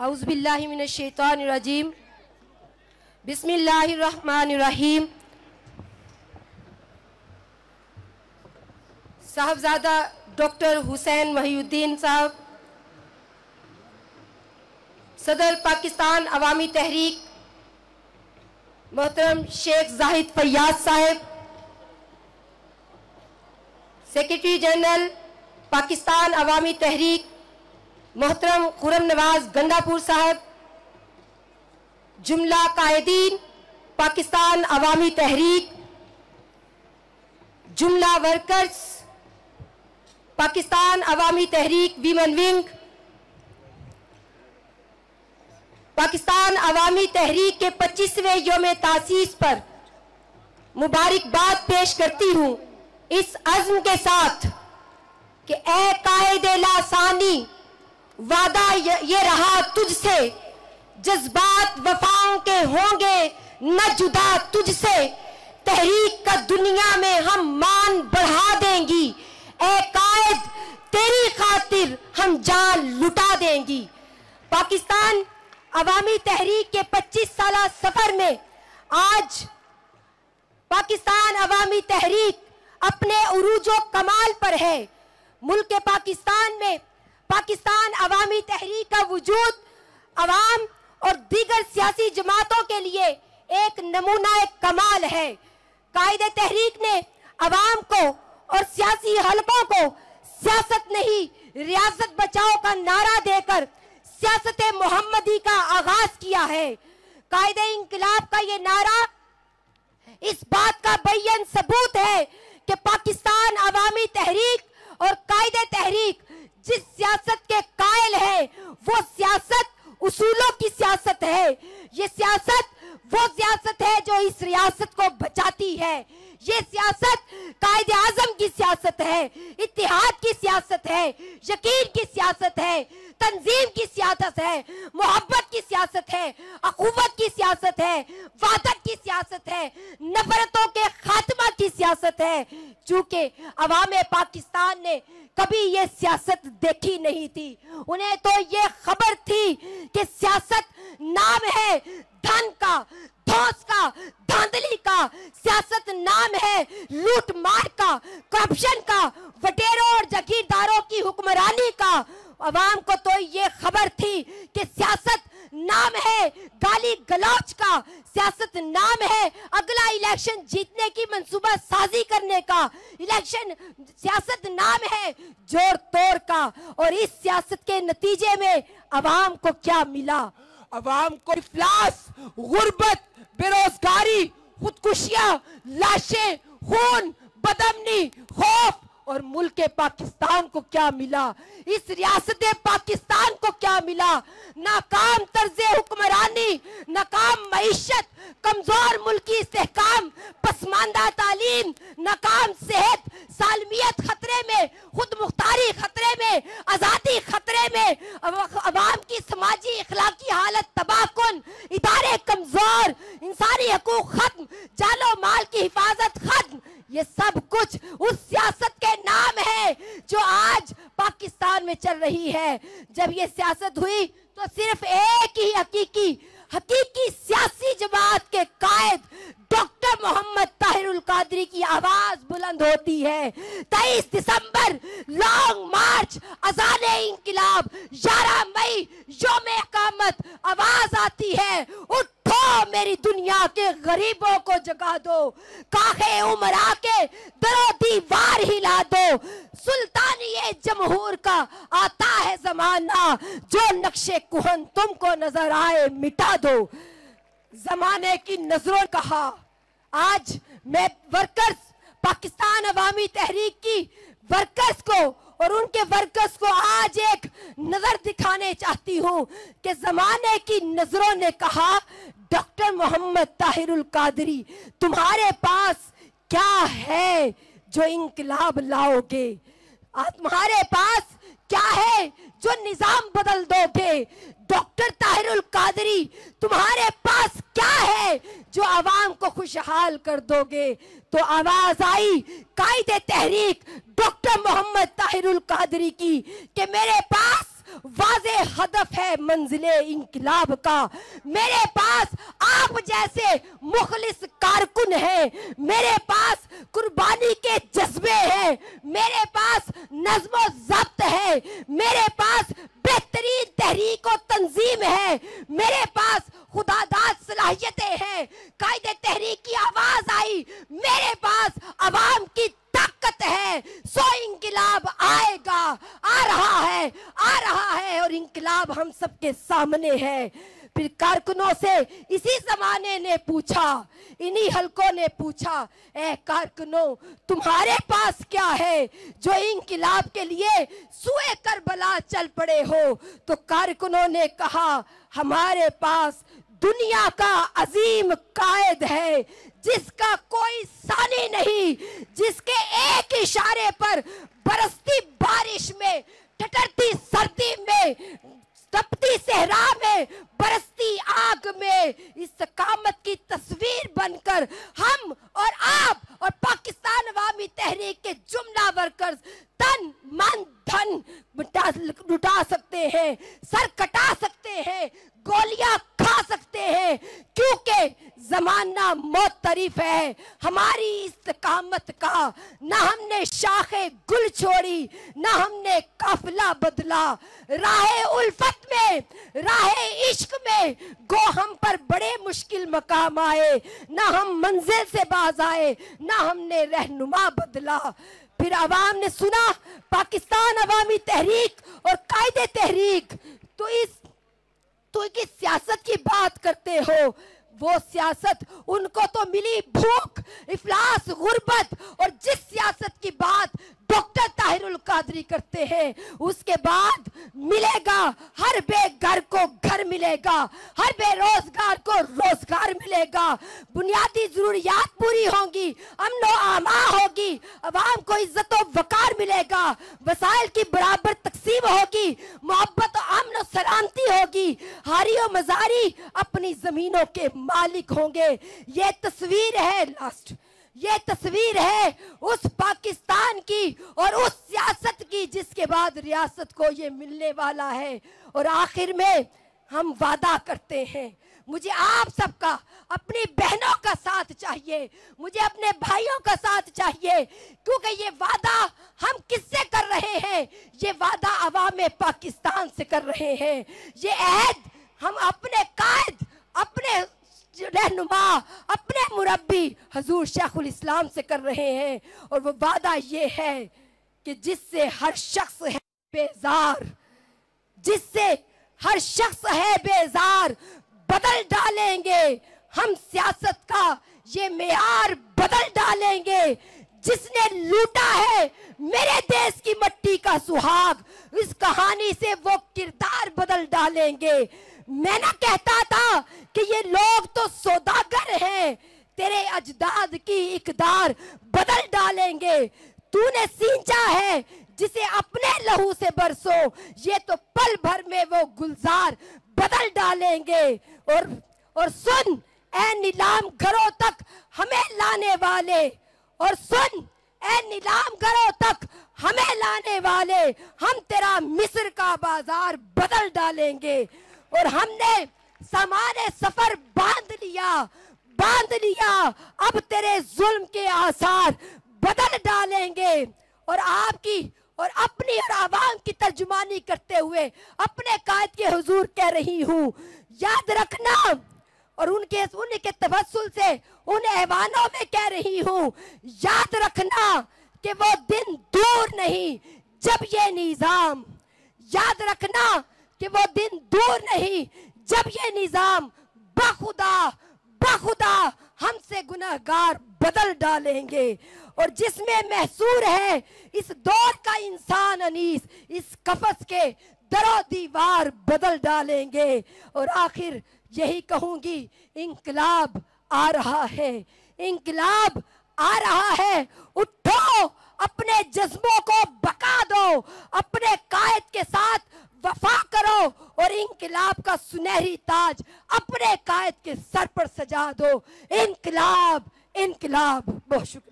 औज़ुबिल्लाहि मिनश्शैतानिर्रजीम बिस्मिल्लाहिर्रहमानिर्रहीम। साहबजादा डॉक्टर हुसैन वहीउद्दीन साहब, सदर पाकिस्तान अवामी तहरीक मोहतरम शेख जाहिद फैयाज साहब, सेक्रेटरी जनरल पाकिस्तान अवामी तहरीक मोहतरम खुर्रम नवाज गंडापुर साहब, जुमला कायदीन पाकिस्तान अवामी तहरीक, जुमला वर्कर्स पाकिस्तान अवामी तहरीक वीमन विंग, पाकिस्तान अवामी तहरीक के 25वें योम तासीस पर मुबारकबाद पेश करती हूँ इस अज़्म के साथ कि ए कायदे लासानी वादा ये रहा तुझसे, जज्बात वफाओं के होंगे न जुदा तुझसे, तहरीक का दुनिया में हम मान बढ़ा देंगी, ए कायद तेरी खातिर हम जान लुटा देंगी। पाकिस्तान अवामी तहरीक के 25 साला सफर में आज पाकिस्तान अवामी तहरीक अपने उरूजो कमाल पर है। मुल्क पाकिस्तान में पाकिस्तान अवामी तहरीक का वजूद अवाम और दीगर सियासी जमातों के लिए एक नमूना कमाल है। कायदे तहरीक ने अवाम को और सियासी हलकों को सियासत नहीं रियासत बचाओ का नारा देकर सियासत मोहम्मदी का आगाज किया है। कायदे इंकलाब का ये नारा इस बात का बयान सबूत है कि पाकिस्तान अवामी तहरीक और कायदे तहरीक जिस सियासत के कायल है वो सियासत उसूलों की सियासत है। ये सियासत वो सियासत है जो इस रियासत को बचाती है। ये सियासत कायदे आजम की सियासत है, इत्तेहाद की सियासत है, यकीन की सियासत है, तंजीम की सियासत है, मोहब्बत की सियासत है, अखुवत की सियासत है, वादत की सियासत है, नफरतों के खात्मा की सियासत है। चूंकि अवाम पाकिस्तान ने कभी ये सियासत देखी नहीं थी, उन्हें तो ये खबर थी कि सियासत नाम है धन का, धौंस का, धांधली का, सियासत नाम है लूट मार का, करप्शन का, वडेरों और जागीरदारों की हुक्मरानी का। अवाम को तो ये खबर थी कि सियासत नाम है गाली गलौच का, सियासत नाम है अगला इलेक्शन जीतने की मंसूबा साजी करने का, इलेक्शन सियासत नाम है जोड़ तोड़ का। और इस सियासत के नतीजे में अवाम को क्या मिला? अवाम को इफ्लास, गुर्बत, बेरोजगारी, खुदकुशियां, लाशें, खून, बदअमनी, खौफ। और मुल्क पाकिस्तान को क्या मिला? इस रियासत पाकिस्तान को क्या मिला? नाकाम तर्ज हुक्मरानी, नाकाम मईशत, कमजोर मुल्की इस्तेहकाम, पसमानदा तालीम, नाकाम सेहत, सालमियत खतरे में, खुद मुख्तारी खतरे में, आजादी खतरे में, अवाम की समाजी इखलाकी हालत तबाहकुन, इदारे कमजोर, इंसानी हकूक खत्म, जानो माल की हिफाजत खत्म। ये सब कुछ उस सियासत के नाम है जो आज पाकिस्तान में चल रही है। जब ये सियासत हुई तो सिर्फ एक ही हकीकी सियासी जमात के कायद डॉक्टर मोहम्मद ताहिरुल कादरी की आवाज बुलंद होती है। 23 दिसंबर लॉन्ग मार्च, अज़ाने इंकिलाब, 11 मई योम इकामत, आवाज आती है उठो मेरी दुनिया के गरीबों को जगा दो, काखे उमरा के दरो दीवार हिला दो, सुल्तानी जमहूर का आता है जमाना, जो नक्शे कुहन तुमको नजर आए मिटा दो। जमाने की नजरों कहा आज मैं वर्कर्स पाकिस्तान अवामी तहरीक की वर्कर्स को और उनके वर्कर्स को आज एक नजर दिखाने चाहती हूं कि जमाने की नजरों ने कहा डॉक्टर मोहम्मद ताहिरुल कादरी तुम्हारे पास क्या है जो इंकलाब लाओगे? तुम्हारे पास क्या है जो निजाम बदल दोगे? डॉक्टर ताहिरुल कादरी तुम्हारे पास क्या है जो आवाम को खुशहाल कर दोगे? तो आवाज आई कायदे तहरीक डॉक्टर मोहम्मद ताहिरुल कादरी की कि मेरे पास वाज़े हदफ है मंजिले इंकलाब का। मेरे पास आप जैसे मुखलिस कारकुन है, मेरे पास कुर्बानी के जज्बे हैं, मेरे पास नज़्म ज़ब्त है, मेरे पास बेहतरीन तहरीक और तंजीम है, मेरे पास खुदादाद सलाहियतें हैं। कायदे तहरीक की आवाज आई, मेरे पास अवाम की ताकत है। सो इंकलाब आएगा, आ रहा है और इंकलाब हम सबके सामने है। फिर कारकुनों से इसी जमाने ने पूछा, इन्हीं हलकों ने पूछा, ए कारकुनों तुम्हारे पास क्या है जो इंकलाब के लिए सुए करबला चल पड़े हो? तो कारकुनों ने कहा हमारे पास दुनिया का अजीम कायद है जिसका कोई सानी नहीं, जिसके एक इशारे पर बरसती बारिश में, ठठरती सर्दी में, तपती सहरा में, बरसती आग में इस्तकामत की तस्वीर बनकर हम और आप और पाकिस्तान अवामी तहरीक के जुमला वर्कर्स तन मन धन लुटा सकते हैं, सर कटा सकते हैं, गोलियां खा सकते हैं, क्योंकि जमाना मुतरिफ है हमारी इस्तकामत का। ना हमने शाखे गुल छोड़ी, ना हमने काफिला बदला। राहे उल्फत में, राहे इश्क में गो हम पर बड़े मुश्किल मकाम आए, ना हम मंजिल से बाज आए, ना हमने रहनुमा बदला। फिर अवाम ने सुना पाकिस्तान अवामी तहरीक और कायदे तहरीक तो की सियासत की बात करते हो। वो सियासत उनको तो मिली भूख, इफलास, गुर्बत, और जिस सियासत की बात डॉक्टर ताहिरुल कादरी करते हैं उसके बाद मिलेगा हर बेघर को घर मिलेगा, हर बेरोजगार को रोजगार मिलेगा, बुनियादी जरूरियात पूरी होंगी, अमनो आमा होगी, अवाम को इज्जत और वकार मिलेगा, वसाइल की बराबर तकसीम होगी, मोहब्बत और अमन और सलामती होगी, हारी और मजारी अपनी जमीनों के मालिक होंगे। ये तस्वीर है लास्ट, ये तस्वीर है उस पाकिस्तान की और उस सियासत की जिसके बाद रियासत को ये मिलने वाला है। और आखिर में हम वादा करते हैं, मुझे आप सबका, अपनी बहनों का साथ चाहिए, मुझे अपने भाइयों का साथ चाहिए, क्योंकि ये वादा हम किससे कर रहे हैं? ये वादा अवाम पाकिस्तान से कर रहे हैं। ये अहद हम अपने कायद, अपने रहनुमा, अपने मुरब्बी हजूर शेखुल इस्लाम से कर रहे हैं। और वो वादा ये है कि जिससे हर शख्स है बेजार, जिससे हर शख्स है बेजार, बदल डालेंगे हम सियासत का ये मेयार, बदल डालेंगे। जिसने लूटा है मेरे देश की मट्टी का सुहाग, इस कहानी से वो किरदार बदल डालेंगे। मैं ना कहता था कि ये लोग तो सौदागर हैं, तेरे अजदाद की इकदार बदल डालेंगे। तूने सींचा है जिसे अपने लहू से बरसो, ये तो पल भर में वो गुलजार बदल डालेंगे। और सुन ए नीलाम घरों तक हमें लाने वाले, और सुन ए नीलाम घरों तक हमें लाने वाले, हम तेरा मिस्र का बाजार बदल डालेंगे। और हमने सामाने सफर बांध लिया, अब तेरे जुल्म के आसार बदल डालेंगे। और आपकी और अपनी और आवाम की तर्जुमानी करते हुए अपने कायद के हुजूर कह रही हूँ, याद रखना, और उनके तवस्सुल से उन ऐवानों में कह रही हूँ, याद रखना कि वो दिन दूर नहीं जब ये निजाम, याद रखना कि वो दिन दूर नहीं जब ये निजाम बखुदा हमसे गुनहगार बदल डालेंगे। और जिसमें महसूर है इस दौर का इंसान अनीस, इस कफस के दरो दीवार बदल डालेंगे। और आखिर यही कहूंगी, इंकलाब आ रहा है, इंकलाब आ रहा है। उठो, अपने जज्बों को बका दो, अपने कायद के साथ वफा करो और इंकलाब का सुनहरी ताज अपने कायद के सर पर सजा दो। इंकलाब, इंकलाब। बहुत शुक्रिया।